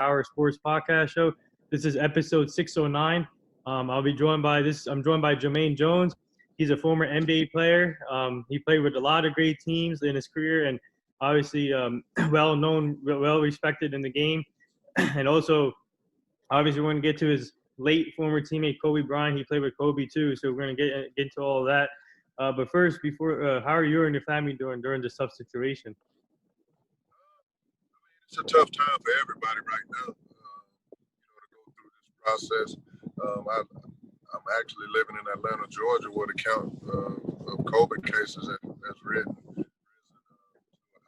Our Sports Podcast Show. This is episode 609. I'm joined by Jumaine Jones. He's a former NBA player. He played with a lot of great teams in his career, and obviously well known, well respected in the game. And also, obviously, we're going to get to his late former teammate Kobe Bryant. He played with Kobe too, so we're going to get into all of that. But first, how are you and your family doing during this tough situation? It's a tough time for everybody right now, to go through this process. I'm actually living in Atlanta, Georgia, where the count of COVID cases has risen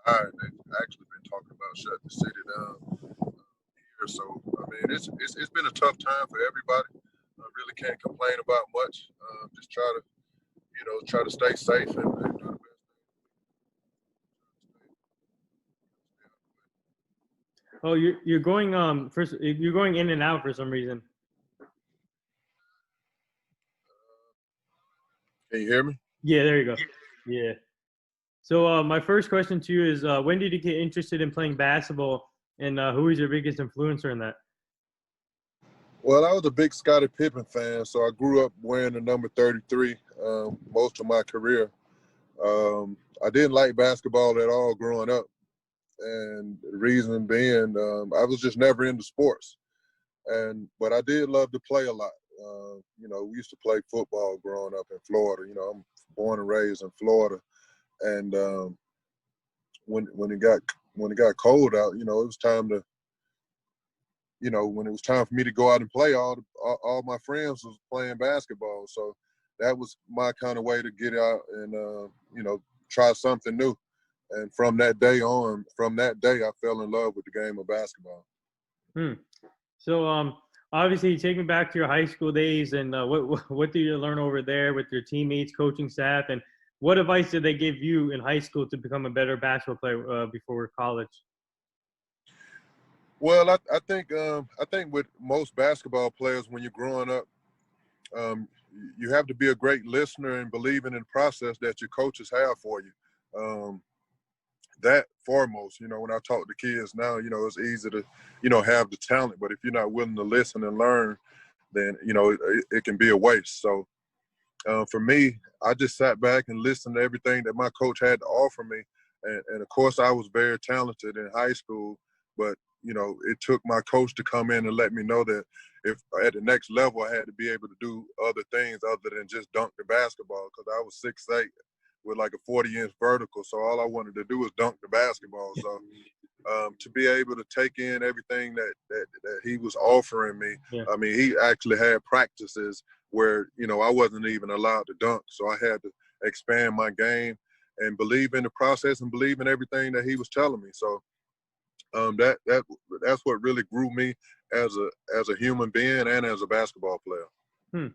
high. They've actually been talking about shutting the city down here. So, I mean, it's been a tough time for everybody. I really can't complain about much. Just try to stay safe and do the best. Oh, you're going first. You're going in and out for some reason. Can you hear me? Yeah, there you go. Yeah. So my first question to you is, when did you get interested in playing basketball, and who is your biggest influencer in that? Well, I was a big Scottie Pippen fan, so I grew up wearing the number 33 most of my career. I didn't like basketball at all growing up, and the reason being I was just never into sports. But I did love to play a lot. We used to play football growing up in Florida. I'm born and raised in Florida, and when it got cold out, it was time to, when it was time for me to go out and play, all my friends was playing basketball. So that was my kind of way to get out and try something new. And from that day, I fell in love with the game of basketball. So obviously, take me back to your high school days, and what did you learn over there with your teammates, coaching staff, and what advice did they give you in high school to become a better basketball player before college? Well, I think with most basketball players, when you're growing up, you have to be a great listener and believing in the process that your coaches have for you. That foremost, when I talk to kids now, it's easy to, have the talent, but if you're not willing to listen and learn, then, it can be a waste. So for me, I just sat back and listened to everything that my coach had to offer me. And of course, I was very talented in high school, but, it took my coach to come in and let me know that if at the next level, I had to be able to do other things other than just dunk the basketball, because I was 6'8" with like a 40-inch vertical. So all I wanted to do was dunk the basketball. So to be able to take in everything that he was offering me, yeah. I mean, he actually had practices where, I wasn't even allowed to dunk. So I had to expand my game and believe in the process and believe in everything that he was telling me. So that's what really grew me as a human being and as a basketball player.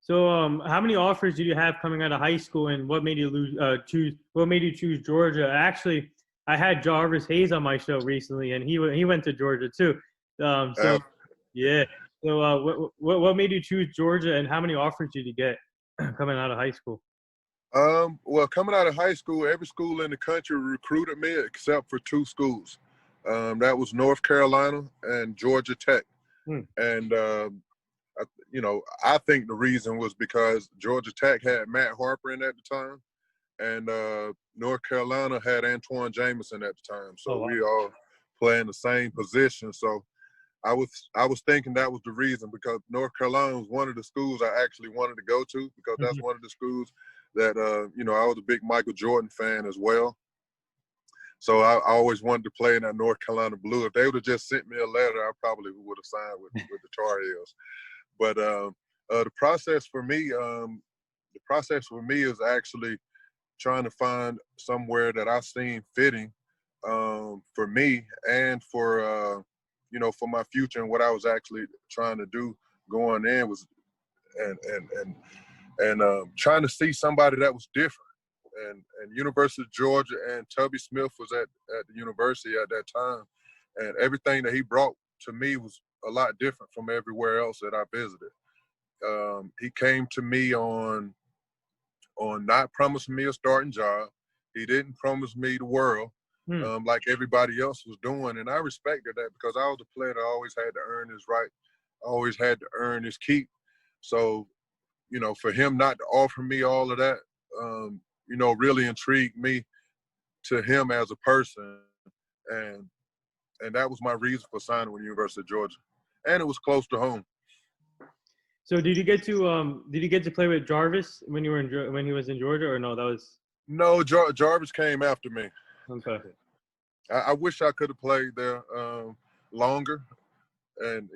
So, how many offers did you have coming out of high school, and what made you choose Georgia? Actually, I had Jarvis Hayes on my show recently, and he went to Georgia too. Yeah. So, what made you choose Georgia, and how many offers did you get coming out of high school? Well, coming out of high school, every school in the country recruited me except for two schools. That was North Carolina and Georgia Tech. And I think the reason was because Georgia Tech had Matt Harper in at the time, and North Carolina had Antoine Jameson at the time. So we all playing the same position. So I was thinking that was the reason, because North Carolina was one of the schools I actually wanted to go to, because that's one of the schools that I was a big Michael Jordan fan as well. So I always wanted to play in that North Carolina blue. If they would have just sent me a letter, I probably would have signed with the Tar Heels. But the process for me is actually trying to find somewhere that I seen fitting for me and for for my future, and what I was actually trying to do going in was and trying to see somebody that was different. And University of Georgia, and Tubby Smith was at the university at that time, and everything that he brought to me was a lot different from everywhere else that I visited. He came to me on not promising me a starting job. He didn't promise me the world. Hmm. like everybody else was doing. And I respected that because I was a player that always had to earn his right, always had to earn his keep. So, for him not to offer me all of that, really intrigued me to him as a person. And that was my reason for signing with the University of Georgia. And it was close to home. So did you get to play with Jarvis when you were when he was in Georgia, or no? That was No, Jarvis came after me. okay. I wish I could have played there longer. And,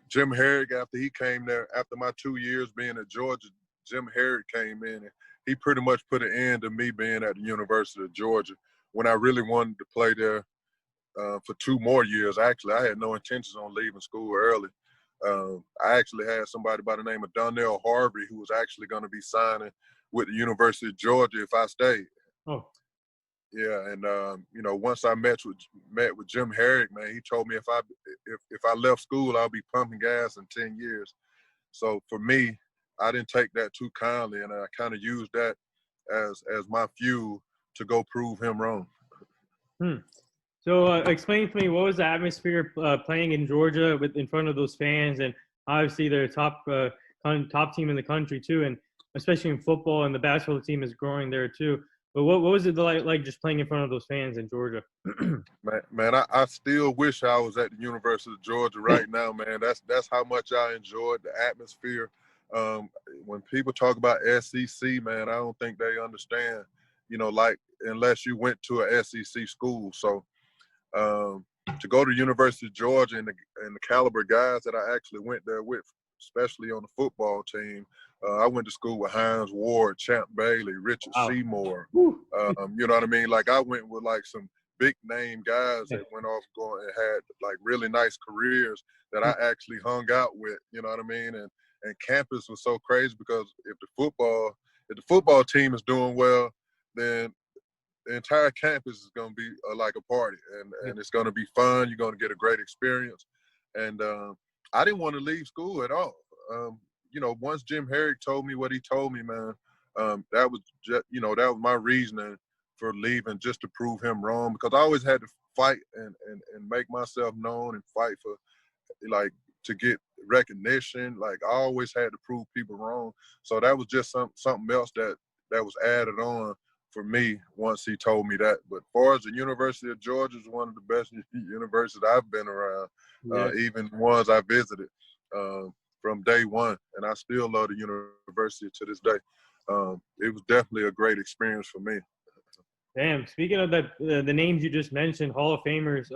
Jim Herrick, after he came there, after my 2 years being at Georgia, Jim Herrick came in and he pretty much put an end to me being at the University of Georgia when I really wanted to play there for 2 more years. Actually, I had no intentions on leaving school early. I actually had somebody by the name of Donnell Harvey who was actually going to be signing with the University of Georgia if I stayed. Oh, Yeah, and once I met with Jim Herrick, man, he told me if I left school, I'll be pumping gas in 10 years. So for me, I didn't take that too kindly, and I kind of used that as my fuel to go prove him wrong. hmm. So explain to me, what was the atmosphere playing in Georgia in front of those fans, and obviously they're top team in the country too, and especially in football, and the basketball team is growing there too. But what was it like just playing in front of those fans in Georgia? Man, I still wish I was at the University of Georgia right now, man. That's how much I enjoyed the atmosphere. When people talk about SEC, man, I don't think they understand, like unless you went to a SEC school. So to go to University of Georgia and the caliber guys that I actually went there with, especially on the football team. I went to school with Hines Ward, Champ Bailey, Richard Wow. Seymour. You know what I mean? Like I went with like some big name guys that went off going and had like really nice careers that I actually hung out with. You know what I mean? And campus was so crazy because if the football team is doing well, then the entire campus is going to be like a party, and it's going to be fun. You're going to get a great experience. And I didn't want to leave school at all. Once Jim Herrick told me what he told me, man, that was just, that was my reasoning for leaving, just to prove him wrong, because I always had to fight and make myself known and fight for, like, to get recognition. Like I always had to prove people wrong. So that was just something else that was added on for me once he told me that. But as far as the University of Georgia is one of the best universities I've been around, even ones I visited from day one. And I still love the university to this day. It was definitely a great experience for me. Damn. Speaking of that, the names you just mentioned, Hall of Famers,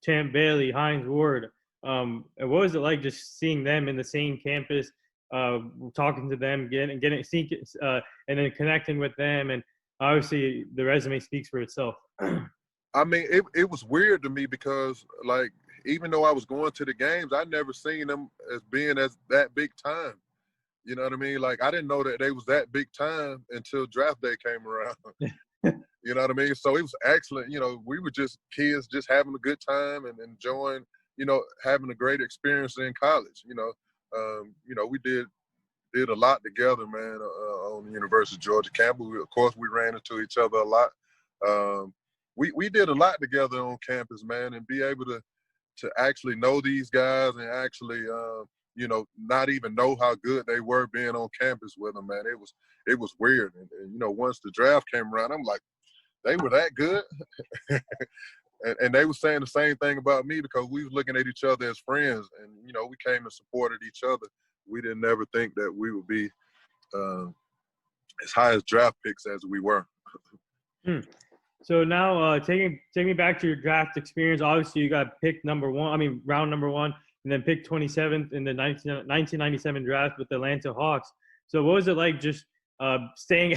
Champ Bailey, Hines Ward. And what was it like just seeing them in the same campus, talking to them, and then connecting with them, and obviously the resume speaks for itself. I mean, it was weird to me because, like, even though I was going to the games, I never seen them as being as that big time. You know what I mean? Like, I didn't know that they was that big time until draft day came around. You know what I mean? So it was excellent. We were just kids just having a good time and enjoying, having a great experience in college. We did a lot together, man, on the University of Georgia campus. Of course, we ran into each other a lot. We did a lot together on campus, man, and be able to actually know these guys and actually, not even know how good they were being on campus with them, man. It was weird. And once the draft came around, I'm like, they were that good? and they were saying the same thing about me because we was looking at each other as friends, and, we came and supported each other. We didn't ever think that we would be as high as draft picks as we were. So now, taking me back to your draft experience. Obviously, you got picked round number one, and then picked 27th in the 1997 draft with the Atlanta Hawks. So what was it like just staying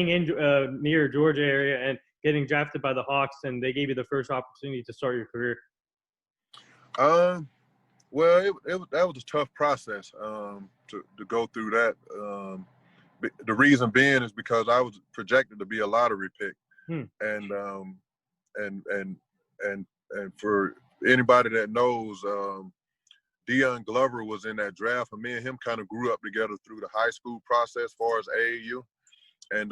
in near Georgia area and getting drafted by the Hawks, and they gave you the first opportunity to start your career? Well, that was a tough process to go through that. The reason being is because I was projected to be a lottery pick, and for anybody that knows, Deion Glover was in that draft, and me and him kind of grew up together through the high school process as far as AAU, and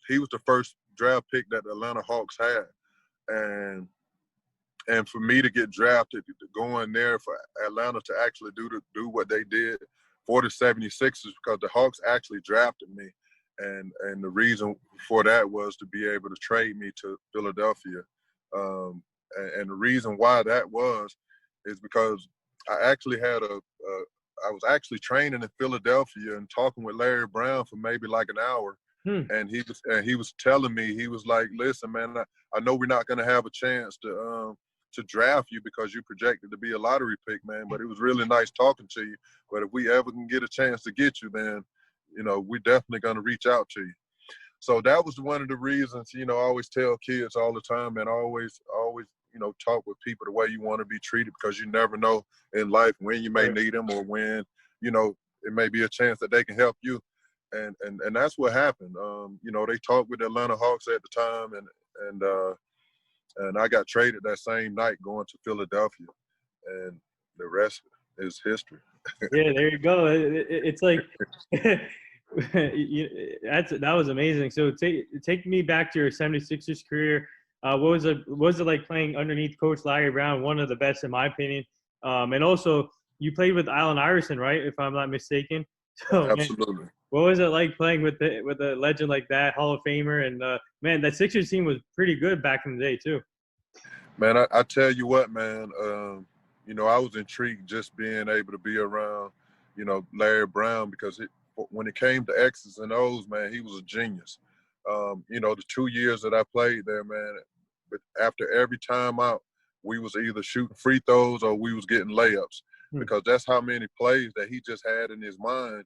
he was the first draft pick that the Atlanta Hawks had. and for me to get drafted, to go in there for Atlanta to actually do what they did for the 76ers, because the Hawks actually drafted me. And the reason for that was to be able to trade me to Philadelphia. And the reason why that is because I actually I was actually training in Philadelphia and talking with Larry Brown for maybe like an hour. And he was telling me, he was like, listen, man, I know we're not going to have a chance to draft you because you projected to be a lottery pick, man, but it was really nice talking to you. But if we ever can get a chance to get you, then, we're definitely going to reach out to you. So that was one of the reasons, I always tell kids all the time, and always, talk with people the way you want to be treated, because you never know in life when you may need them, or when, it may be a chance that they can help you. And that's what happened. They talked with the Atlanta Hawks at the time, and I got traded that same night going to Philadelphia, and the rest is history. Yeah, there you go. It's like that was amazing. So take me back to your 76ers career. What was it like playing underneath Coach Larry Brown, one of the best in my opinion? And also you played with Allen Iverson, right? If I'm not mistaken. So Absolutely. Man, what was it like playing with a legend like that, Hall of Famer? And man, that Sixers team was pretty good back in the day too. Man, I tell you what, man. I was intrigued just being able to be around, Larry Brown, because when it came to X's and O's, man, he was a genius. The 2 years that I played there, man, but after every time out, we was either shooting free throws or we was getting layups, because that's how many plays that he just had in his mind,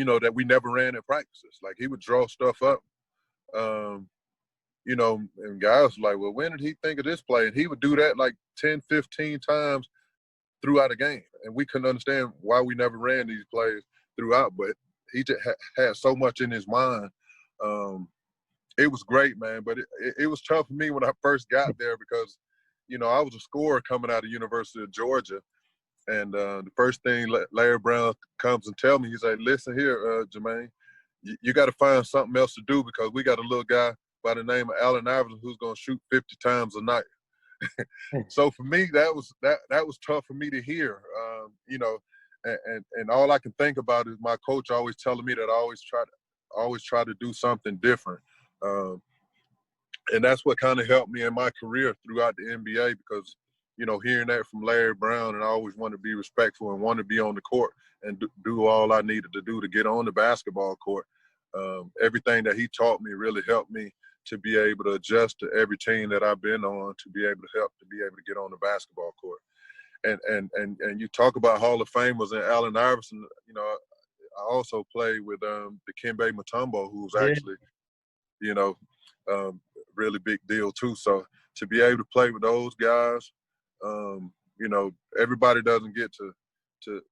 that we never ran in practices. Like, he would draw stuff up, and guys were like, well, when did he think of this play? And he would do that like 10, 15 times throughout a game. And we couldn't understand why we never ran these plays throughout, but he just had so much in his mind. It was great, man, but it was tough for me when I first got there, because, I was a scorer coming out of University of Georgia. And the first thing Larry Brown comes and tell me, he's like, listen here, Jumaine, you got to find something else to do, because we got a little guy by the name of Allen Iverson who's going to shoot 50 times a night. So for me, that was tough for me to hear, and all I can think about is my coach always telling me that I always try to do something different. And that's what kind of helped me in my career throughout the NBA, because, hearing that from Larry Brown, and I always want to be respectful and want to be on the court and do all I needed to do to get on the basketball court. Everything that he taught me really helped me to be able to adjust to every team that I've been on, to be able to get on the basketball court. And you talk about Hall of Famers and Allen Iverson, I also played with Dikembe Mutombo, who's actually, really big deal too. So to be able to play with those guys, everybody doesn't get to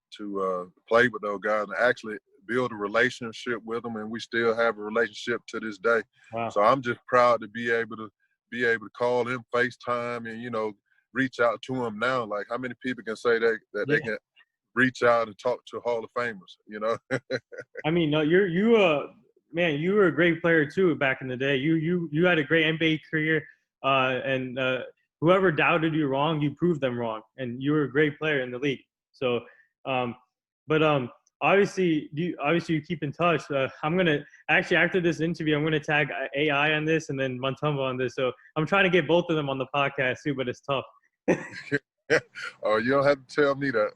play with those guys and actually build a relationship with them, and we still have a relationship to this day. Wow. So I'm just proud to be able to call him, FaceTime, and reach out to him now. Like, how many people can say that they can reach out and talk to Hall of Famers? I mean, no, man, you were a great player too back in the day. You had a great NBA career, and whoever doubted you wrong, you proved them wrong, and you were a great player in the league. So, obviously you keep in touch. I'm gonna actually, after this interview, I'm gonna tag AI on this and then Mutombo on this. So I'm trying to get both of them on the podcast too, but it's tough. Oh, you don't have to tell me that.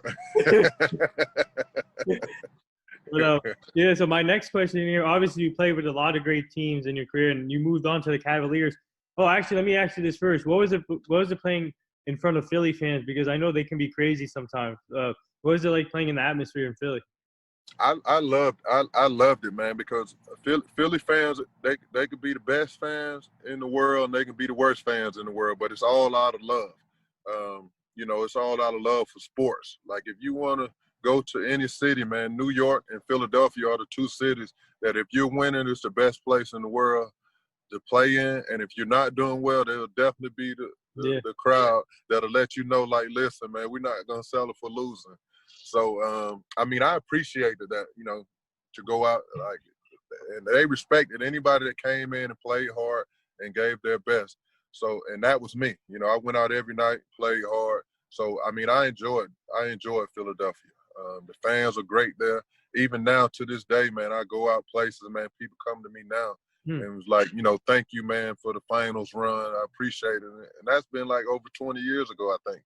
But, so my next question here, obviously you played with a lot of great teams in your career, and you moved on to the Cavaliers. Oh, actually, let me ask you this first. What was it playing in front of Philly fans? Because I know they can be crazy sometimes. What was it like playing in the atmosphere in Philly? I loved it, man, because Philly fans, they could be the best fans in the world, and they can be the worst fans in the world, but it's all out of love. It's all out of love for sports. Like, if you want to go to any city, man, New York and Philadelphia are the two cities that if you're winning, it's the best place in the world to play in. And if you're not doing well, there'll definitely be the crowd that'll let you know, like, listen, man, we're not going to settle for losing. So, I appreciated that, to go out, like, and they respected anybody that came in and played hard and gave their best. So, and that was me. You know, I went out every night, played hard. So, I mean, I enjoyed Philadelphia. The fans are great there. Even now to this day, man, I go out places, man, people come to me now and it was like, you know, thank you, man, for the finals run. I appreciate it. And that's been like over 20 years ago, I think.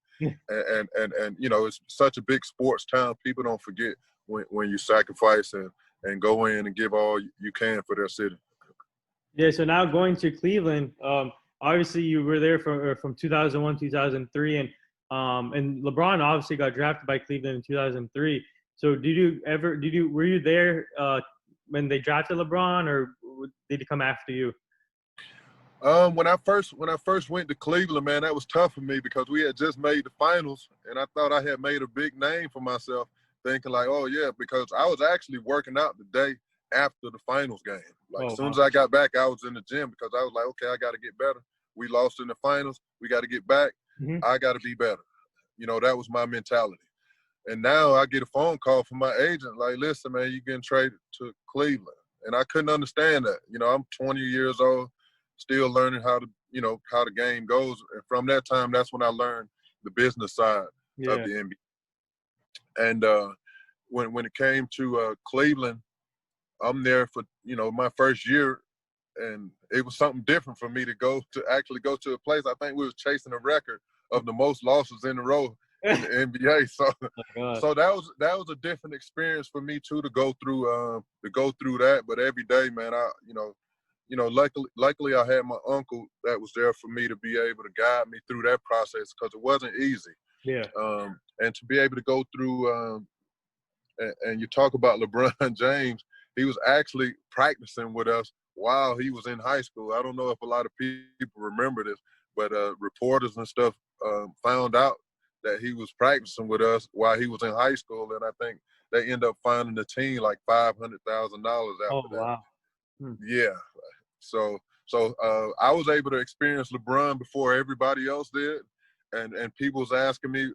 And you know, it's such a big sports town. People don't forget when you sacrifice and go in and give all you can for their city. Yeah, so now going to Cleveland, obviously you were there from 2001, 2003, and LeBron obviously got drafted by Cleveland in 2003. So were you there when they drafted LeBron, or did he come after you? When I first went to Cleveland, man, that was tough for me because we had just made the finals, and I thought I had made a big name for myself, thinking like, oh yeah, because I was actually working out the day after the finals game. Like as soon as I got back, I was in the gym because I was like, okay, I got to get better. We lost in the finals. We got to get back. I got to be better. You know, that was my mentality. And now I get a phone call from my agent, like, listen, man, you're getting traded to Cleveland. And I couldn't understand that. You know, I'm 20 years old, still learning how the game goes. And from that time, that's when I learned the business side of the NBA. And when it came to Cleveland, I'm there for, you know, my first year, and it was something different for me to actually go to a place. I think we was chasing a record of the most losses in a row in the NBA. So that was a different experience for me too, to go through that. But every day, man, luckily I had my uncle that was there for me to be able to guide me through that process, because it wasn't easy. Yeah. And to be able to go through and you talk about LeBron James, he was actually practicing with us while he was in high school. I don't know if a lot of people remember this, but reporters and stuff found out that he was practicing with us while he was in high school, and I think they ended up finding the team like $500,000 after that. Wow. Yeah. So I was able to experience LeBron before everybody else did, and people was asking me,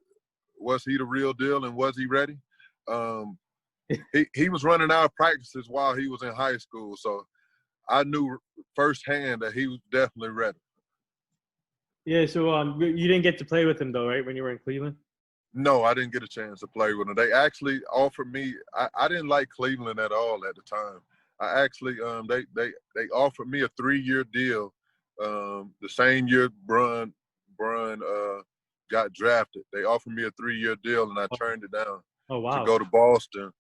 was he the real deal and was he ready? He was running out of practices while he was in high school, so I knew firsthand that he was definitely ready. Yeah, so you didn't get to play with him though, right, when you were in Cleveland? No, I didn't get a chance to play with him. They actually offered me. I didn't like Cleveland at all at the time. I actually they offered me a 3-year deal. The same year Bron got drafted, they offered me a 3-year deal, and I turned it down to go to Boston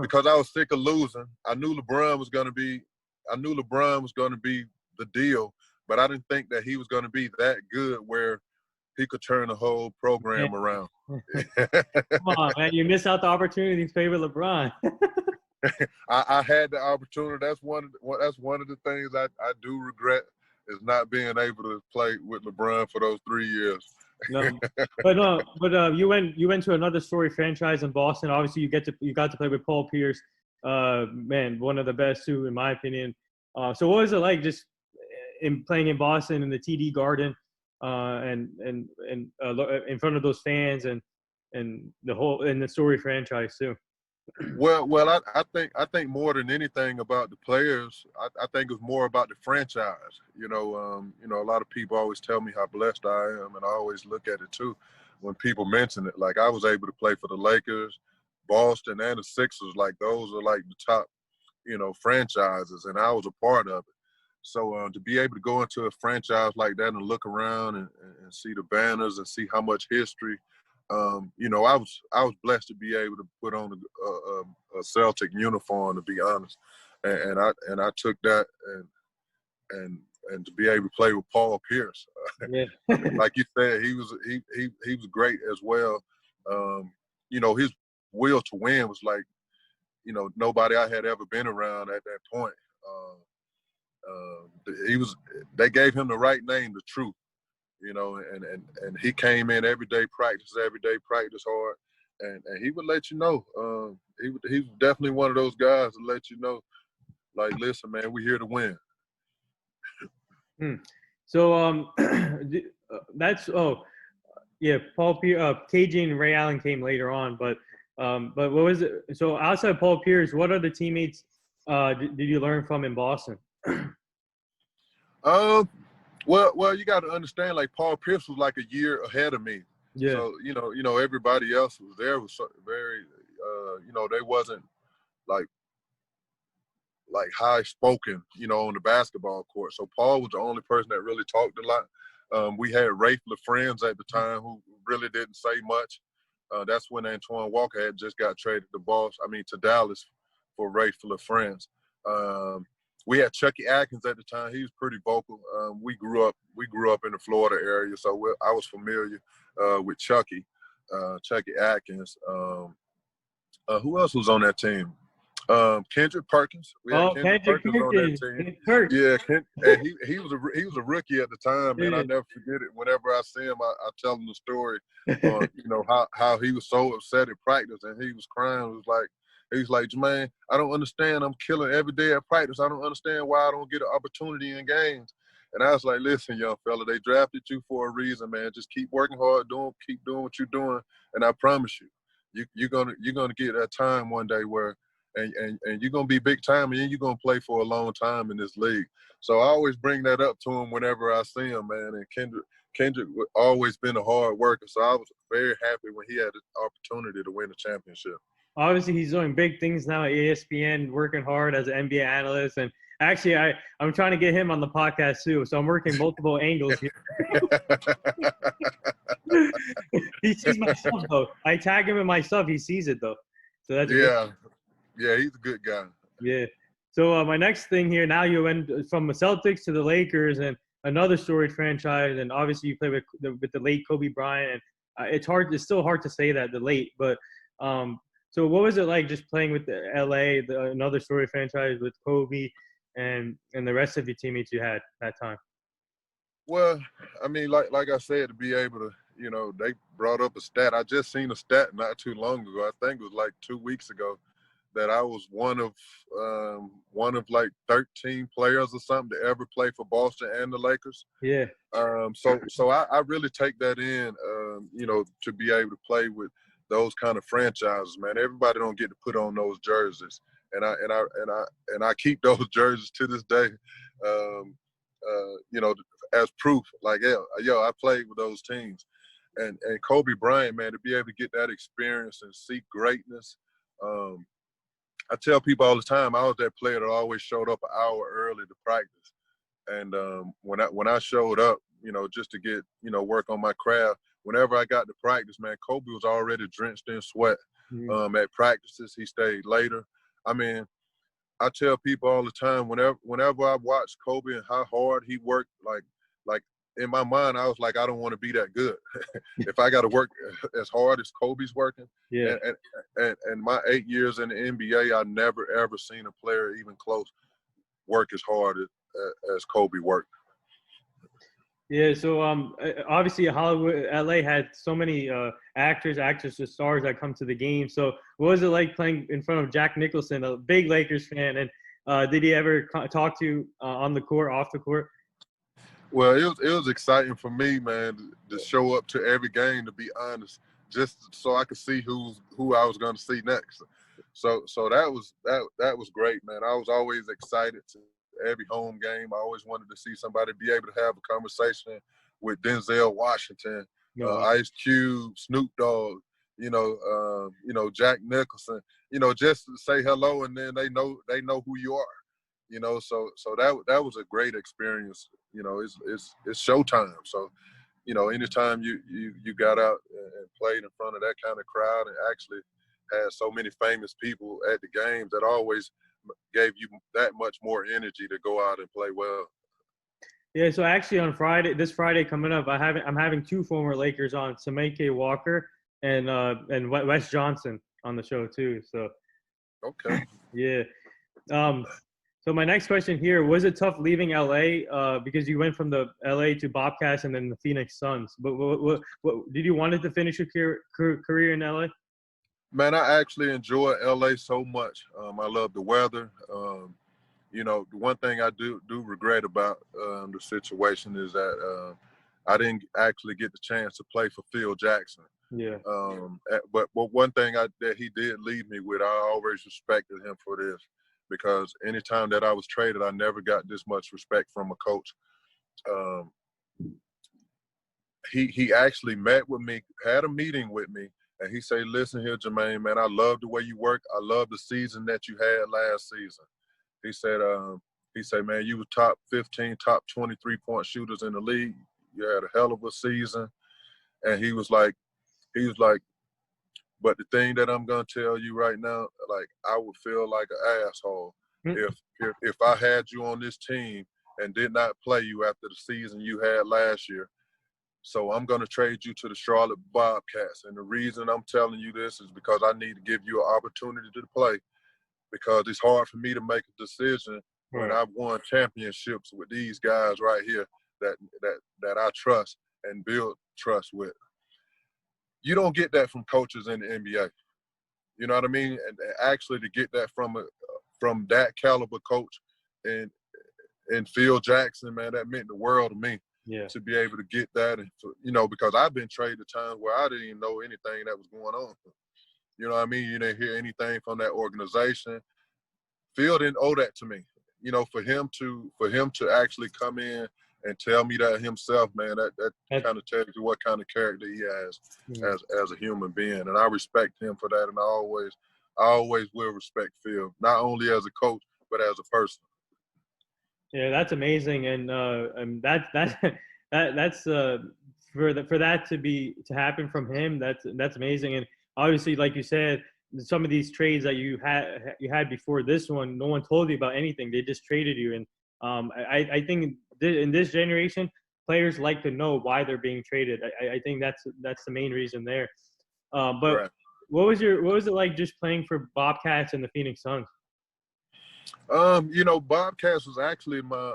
because I was sick of losing. I knew LeBron was going to be the deal, but I didn't think that he was going to be that good where he could turn the whole program around. Come on, man. You missed out the opportunity to play with LeBron. I had the opportunity. That's one of the things I do regret, is not being able to play with LeBron for those 3 years. But you went to another story franchise in Boston. Obviously, you got to play with Paul Pierce. Man, one of the best too, in my opinion. So what was it like just in playing in Boston in the TD Garden, and in front of those fans and the Story franchise too? Well, I think more than anything about the players, I think it was more about the franchise. You know, a lot of people always tell me how blessed I am, and I always look at it too when people mention it. Like, I was able to play for the Lakers, Boston, and the Sixers. Like, those are like the top, franchises, and I was a part of it. So to be able to go into a franchise like that and look around and see the banners and see how much history, I was blessed to be able to put on a Celtic uniform, to be honest, and I took that and to be able to play with Paul Pierce, like you said, he was great as well. His will to win was like, nobody I had ever been around at that point. They gave him the right name, the Truth, and he came in every day practice hard, and he would let you know. He was definitely one of those guys to let you know, like, listen, man, we're here to win. So that's Paul Pierce, KG and Ray Allen came later on, but what was it? So outside Paul Pierce, what other teammates did you learn from in Boston? Well, you got to understand, like Paul Pierce was like a year ahead of me. Yeah. So everybody else was there was very, they wasn't like high spoken, on the basketball court. So Paul was the only person that really talked a lot. We had Rafe LaFriends at the time who really didn't say much. That's when Antoine Walker had just got traded to Dallas for Rafe LaFriends. We had Chucky Atkins at the time. He was pretty vocal. We grew up in the Florida area, so I was familiar with Chucky Atkins. Who else was on that team? Kendrick Perkins. We had Oh, Kendrick Kendrick Perkins on that Perkins, team. Ken Perk. Yeah, and he was a rookie at the time, and I Yeah. never forget it. Whenever I see him, I tell him the story on how he was so upset at practice and he was crying. He was like, Jumaine, I don't understand. I'm killing every day at practice. I don't understand why I don't get an opportunity in games. And I was like, listen, young fella, they drafted you for a reason, man. Just keep working hard, keep doing what you're doing, and I promise you're gonna get that time one day where and you're gonna be big time, and you're gonna play for a long time in this league. So I always bring that up to him whenever I see him, man. And Kendrick always been a hard worker, so I was very happy when he had the opportunity to win the championship. Obviously, he's doing big things now at ESPN, working hard as an NBA analyst. And actually, I'm trying to get him on the podcast too. So I'm working multiple angles here. He sees my stuff though. I tag him in my stuff. He sees it though. So that's great. Yeah, he's a good guy. Yeah. So my next thing here, now you went from the Celtics to the Lakers and another storied franchise, and obviously you play with the late Kobe Bryant. And it's still hard to say that the late, but so what was it like just playing with the LA, another storied franchise with Kobe and the rest of your teammates you had that time? Well, I mean, like I said, to be able to, they brought up a stat. I just seen a stat not too long ago. I think it was like 2 weeks ago that I was one of like 13 players or something to ever play for Boston and the Lakers. Yeah. So I really take that in, to be able to play with those kind of franchises, man. Everybody don't get to put on those jerseys, and I keep those jerseys to this day, as proof. Like, I played with those teams, and Kobe Bryant, man, to be able to get that experience and see greatness. I tell people all the time, I was that player that always showed up an hour early to practice. And when I showed up, just to get, work on my craft, whenever I got to practice, man, Kobe was already drenched in sweat. Mm-hmm. At practices, he stayed later. I mean, I tell people all the time, whenever I watch Kobe and how hard he worked, like in my mind, I was like, I don't want to be that good. If I got to work as hard as Kobe's working, Yeah. and my 8 years in the NBA, I never ever seen a player even close work as hard as Kobe worked. Yeah, so obviously Hollywood, LA had so many actors, actresses, stars that come to the game. So what was it like playing in front of Jack Nicholson, a big Lakers fan? And did he ever talk to you on the court, off the court? Well, it was exciting for me, man, to show up to every game. To be honest, just so I could see who I was going to see next. So that was great, man. I was always excited to every home game. I always wanted to see somebody be able to have a conversation with Denzel Washington, No. Ice Cube, Snoop Dogg, Jack Nicholson, just to say hello, and then they know who you are. So that was a great experience. It's showtime. So, anytime you got out and played in front of that kind of crowd and actually had so many famous people at the games, that always gave you that much more energy to go out and play well. Yeah, so actually on this Friday coming up, I'm having two former Lakers on, Samake Walker and Wes Johnson on the show too. So Okay. yeah. So my next question here, was it tough leaving LA because you went from the LA to Bobcats and then the Phoenix Suns? But what did you wanted to finish your career in LA? Man, I actually enjoy LA so much. I love the weather. The one thing I do regret about the situation is that I didn't actually get the chance to play for Phil Jackson. Yeah. But one thing that he did leave me with, I always respected him for this, because anytime that I was traded, I never got this much respect from a coach. Um, he actually met with me, had a meeting with me, and he said, "Listen here, Jumaine, man, I love the way you work. I love the season that you had last season." He said, "Man, you were top 15, top 23 point shooters in the league. You had a hell of a season." And he was like, "But the thing that I'm gonna tell you right now, like I would feel like an asshole if I had you on this team and did not play you after the season you had last year. So I'm going to trade you to the Charlotte Bobcats. And the reason I'm telling you this is because I need to give you an opportunity to play, because it's hard for me to make a decision when I've won championships with these guys right here that I trust and build trust with." You don't get that from coaches in the NBA. You know what I mean? And actually to get that from that caliber coach and Phil Jackson, man, that meant the world to me. Yeah. To be able to get that, and because I've been traded times where I didn't even know anything that was going on. You know what I mean? You didn't hear anything from that organization. Phil didn't owe that to me. For him to actually come in and tell me that himself, man, that kind of tells you what kind of character he has as a human being, and I respect him for that, and I always will respect Phil, not only as a coach but as a person. Yeah, that's amazing, and that's for that to happen from him. That's amazing, and obviously, like you said, some of these trades that you had before this one, no one told you about anything. They just traded you, and I think in this generation, players like to know why they're being traded. I think that's the main reason there. But Right. what was it like just playing for Bobcats and the Phoenix Suns? Bobcats was actually my,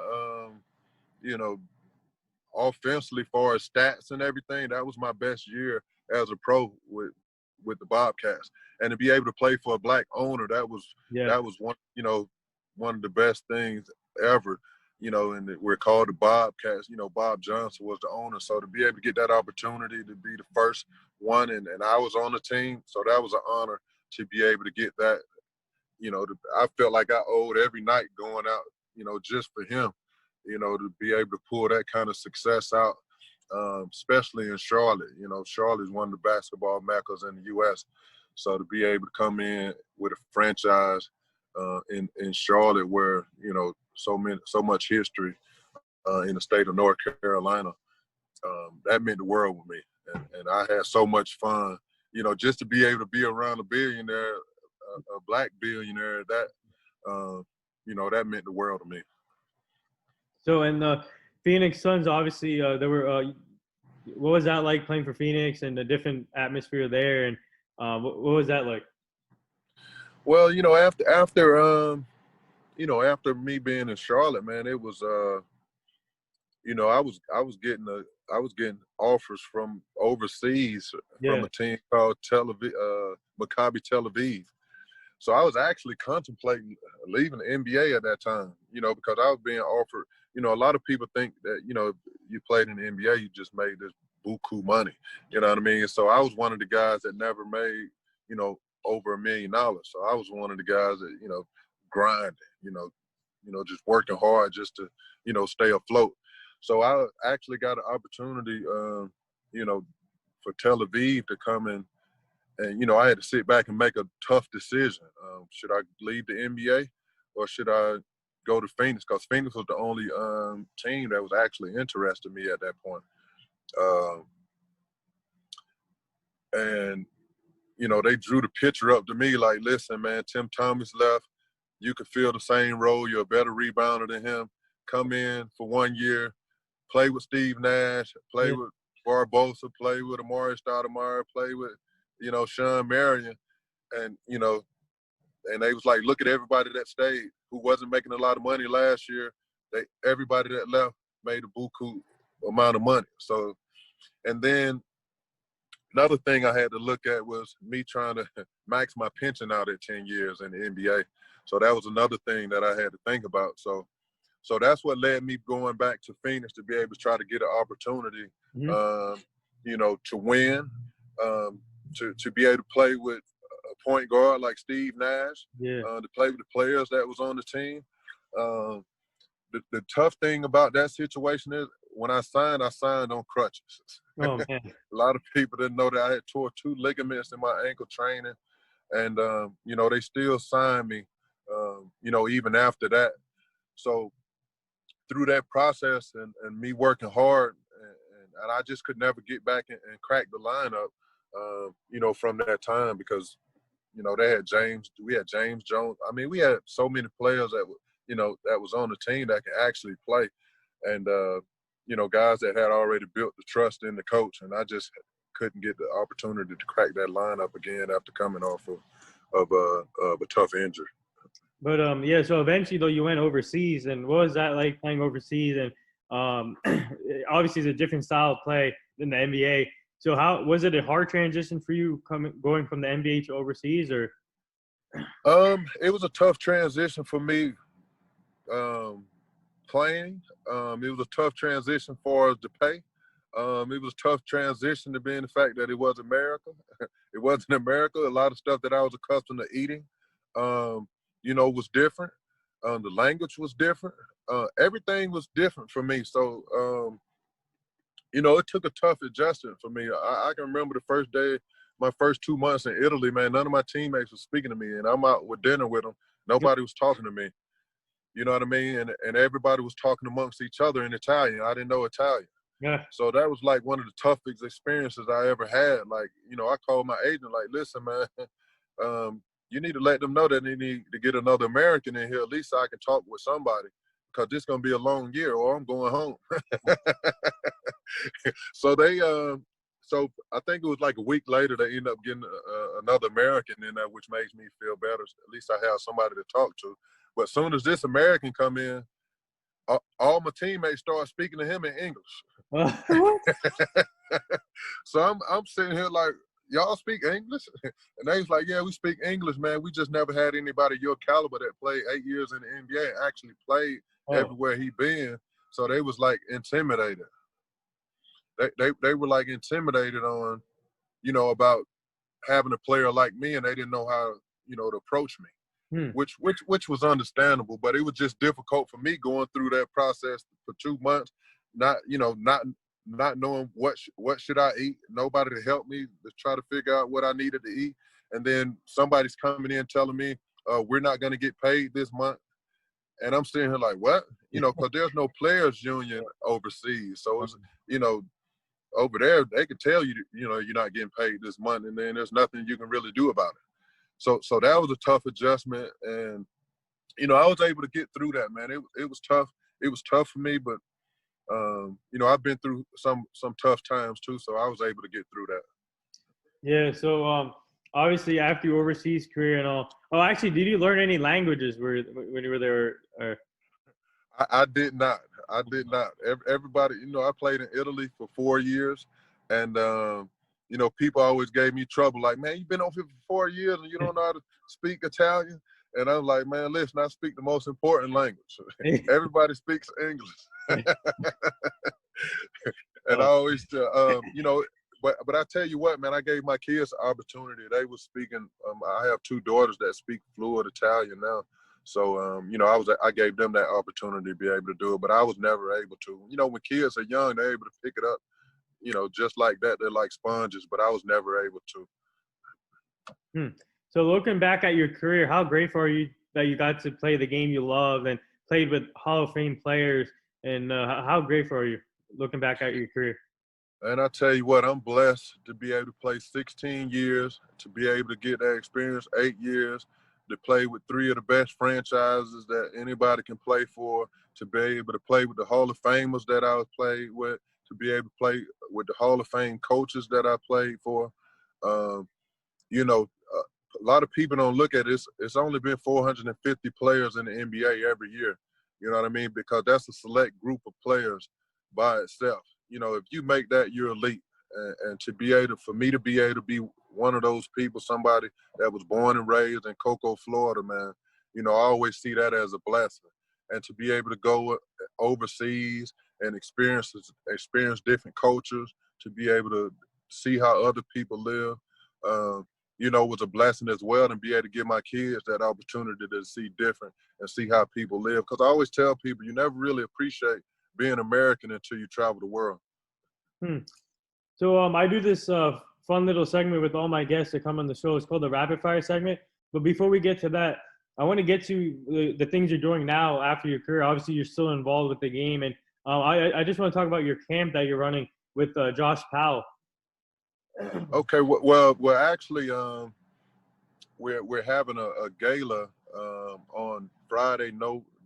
offensively, far as stats and everything, that was my best year as a pro with the Bobcats. And to be able to play for a black owner, that was one of the best things ever. And we're called the Bobcats. Bob Johnson was the owner. So to be able to get that opportunity to be the first one, and I was on the team, so that was an honor to be able to get that. I felt like I owed every night going out, just for him, to be able to pull that kind of success out, especially in Charlotte. Charlotte is one of the basketball meccas in the U.S. So to be able to come in with a franchise in Charlotte where, so much history in the state of North Carolina, that meant the world with me. And I had so much fun, just to be able to be around a billionaire, a black billionaire, that that meant the world to me. So, and the Phoenix Suns, obviously, there were. What was that like playing for Phoenix and the different atmosphere there? And what was that like? Well, after me being in Charlotte, man, it was I was getting offers from overseas from a team called Maccabi Tel Aviv. So I was actually contemplating leaving the NBA at that time, because I was being offered. A lot of people think that, you played in the NBA, you just made this buku money. You know what I mean? So I was one of the guys that never made, over $1 million. So I was one of the guys that, grinding, just working hard just to, stay afloat. So I actually got an opportunity, for Tel Aviv to come in. And, I had to sit back and make a tough decision. Should I leave the NBA or should I go to Phoenix? Because Phoenix was the only team that was actually interested in me at that point. And, they drew the picture up to me like, listen, man, Tim Thomas left. You could fill the same role. You're a better rebounder than him. Come in for 1 year, play with Steve Nash, play with Barbosa, play with Amari Stoudemire, play with, Sean Marion. And, and they was like, look at everybody that stayed who wasn't making a lot of money last year. Everybody that left made a buku amount of money. So, and then another thing I had to look at was me trying to max my pension out at 10 years in the NBA. So that was another thing that I had to think about. So that's what led me going back to Phoenix to be able to try to get an opportunity, to win, to be able to play with a point guard like Steve Nash, to play with the players that was on the team. the tough thing about that situation is when I signed on crutches. Oh man. A lot of people didn't know that I had tore 2 ligaments in my ankle training, and they still signed me, even after that. So through that process and me working hard, and I just could never get back and crack the lineup, from that time because, we had James Jones. I mean, we had so many players that was on the team that could actually play. And, guys that had already built the trust in the coach. And I just couldn't get the opportunity to crack that lineup again after coming off of a tough injury. But yeah, so eventually though you went overseas, and what was that like playing overseas? And obviously it's a different style of play than the NBA. So how was it a hard transition for you going from the NBA to overseas, or? It was a tough transition for me playing. It was a tough transition for us to pay. It was a tough transition to being the fact that it was America. It wasn't America. A lot of stuff that I was accustomed to eating, was different. The language was different. Everything was different for me. So, it took a tough adjustment for me. I can remember the first day, my first 2 months in Italy, man, none of my teammates were speaking to me, and I'm out with dinner with them. Nobody was talking to me. You know what I mean? And everybody was talking amongst each other in Italian. I didn't know Italian. Yeah. So that was like one of the toughest experiences I ever had. Like, I called my agent, like, listen, man, you need to let them know that they need to get another American in here. At least I can talk with somebody, because this is going to be a long year or I'm going home. So so I think it was like a week later, they ended up getting another American in there, which makes me feel better. At least I have somebody to talk to. But as soon as this American come in, all my teammates start speaking to him in English. So I'm sitting here like, y'all speak English? And they was like, yeah, we speak English, man. We just never had anybody your caliber that played 8 years in the NBA and actually played everywhere he been. So they was like intimidated. They were like intimidated on, about having a player like me, and they didn't know how, to approach me. Which was understandable, but it was just difficult for me going through that process for 2 months, not knowing what should I eat, nobody to help me to try to figure out what I needed to eat, and then somebody's coming in telling me we're not going to get paid this month, and I'm sitting here like, what? Because there's no players union overseas, so it's over there they could tell you, you're not getting paid this month, and then there's nothing you can really do about it. So that was a tough adjustment, and I was able to get through that, man. It was tough. It was tough for me, but I've been through some tough times too, so I was able to get through that. Yeah. So obviously after your overseas career and all. Oh, actually, did you learn any languages when you were there? Or? I did not. I did not. Everybody, I played in Italy for 4 years, and people always gave me trouble. Like, man, you've been over here for 4 years and you don't know how to speak Italian. And I'm like, man, listen, I speak the most important language. Everybody speaks English. And I always, but I tell you what, man, I gave my kids the opportunity. They were speaking. I have 2 daughters that speak fluent Italian now. So, I gave them that opportunity to be able to do it, but I was never able to. When kids are young, they're able to pick it up, just like that. They're like sponges, but I was never able to. So looking back at your career, how grateful are you that you got to play the game you love and played with Hall of Fame players? And how grateful are you looking back at your career? And I tell you what, I'm blessed to be able to play 16 years, to be able to get that experience 8 years, to play with 3 of the best franchises that anybody can play for, to be able to play with the Hall of Famers that I was played with, to be able to play with the Hall of Fame coaches that I played for. A lot of people don't look at it. It's only been 450 players in the NBA every year. You know what I mean? Because that's a select group of players by itself. If you make that, you're elite. And for me to be able to be one of those people, somebody that was born and raised in Cocoa, Florida, man, I always see that as a blessing. And to be able to go overseas and experience different cultures, to be able to see how other people live, was a blessing as well, and be able to give my kids that opportunity to see different and see how people live. Because I always tell people, you never really appreciate being American until you travel the world. So I do this fun little segment with all my guests that come on the show. It's called the rapid fire segment. But before we get to that, I want to get to the things you're doing now after your career. Obviously, you're still involved with the game, and I just want to talk about your camp that you're running with Josh Powell. Okay, well, actually, we're having a gala on Friday,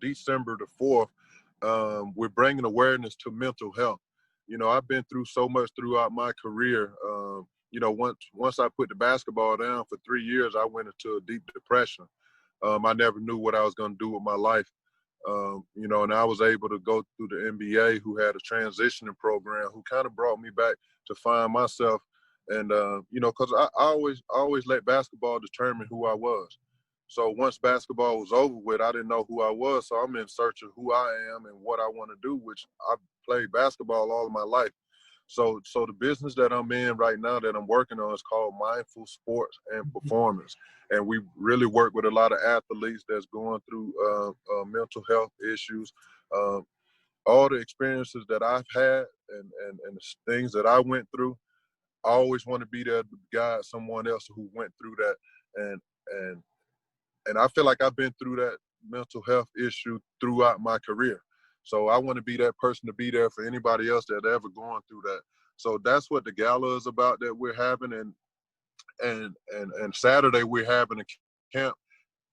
December the 4th. We're bringing awareness to mental health. I've been through so much throughout my career. Once I put the basketball down for 3 years, I went into a deep depression. I never knew what I was going to do with my life. And I was able to go through the NBA, who had a transitioning program, who kind of brought me back to find myself. And, because I always let basketball determine who I was. So once basketball was over with, I didn't know who I was. So I'm in search of who I am and what I want to do, which I've played basketball all of my life. So the business that I'm in right now that I'm working on is called Mindful Sports and Performance. And we really work with a lot of athletes that's going through mental health issues. All the experiences that I've had and the things that I went through, I always want to be there to guide someone else who went through that. And I feel like I've been through that mental health issue throughout my career. So I want to be that person to be there for anybody else that ever going through that. So that's what the gala is about that we're having. And Saturday we're having a camp.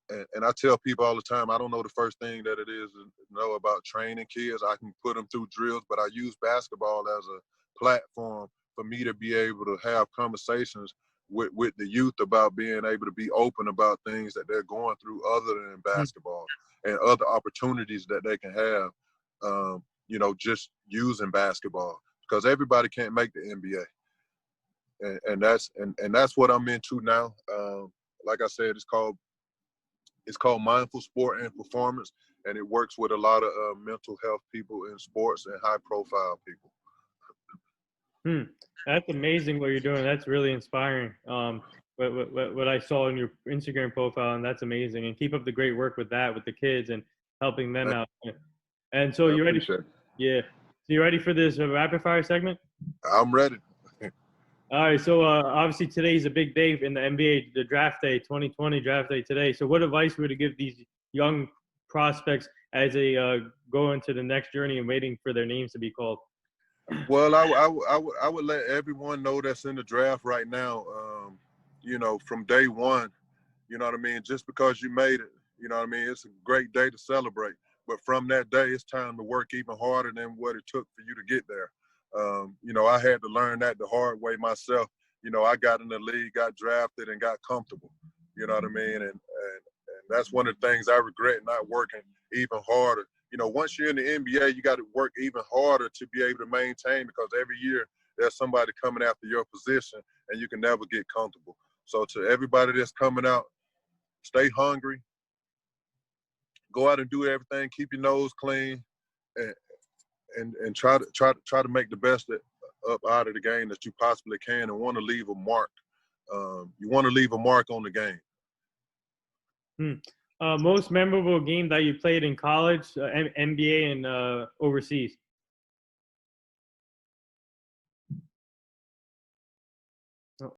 And I tell people all the time, I don't know the first thing that it is to know about training kids. I can put them through drills, but I use basketball as a platform for me to be able to have conversations with the youth about being able to be open about things that they're going through other than basketball and other opportunities that they can have, just using basketball, because everybody can't make the NBA. And that's what I'm into now. Like I said, it's called Mindful Sport and Performance, and it works with a lot of mental health people in sports and high profile people. That's amazing what you're doing. That's really inspiring. What I saw in your Instagram profile, and that's amazing. And keep up the great work with that, with the kids and helping them out. And so you ready? Yeah. So you ready for this rapid fire segment? I'm ready. All right. So obviously today is a big day in the NBA, the draft day, 2020 draft day today. So what advice would you give these young prospects as they go into the next journey and waiting for their names to be called? Well, I would let everyone know that's in the draft right now, from day one, you know what I mean? Just because you made it, you know what I mean? It's a great day to celebrate. But from that day, it's time to work even harder than what it took for you to get there. I had to learn that the hard way myself. I got in the league, got drafted, and got comfortable. You know what I mean? And that's one of the things I regret, not working even harder. Once you're in the NBA, you got to work even harder to be able to maintain, because every year there's somebody coming after your position and you can never get comfortable. So to everybody that's coming out, stay hungry, go out and do everything, keep your nose clean, and try to make the best up out of the game that you possibly can, and want to leave a mark. You want to leave a mark on the game. Most memorable game that you played in college, NBA, and overseas?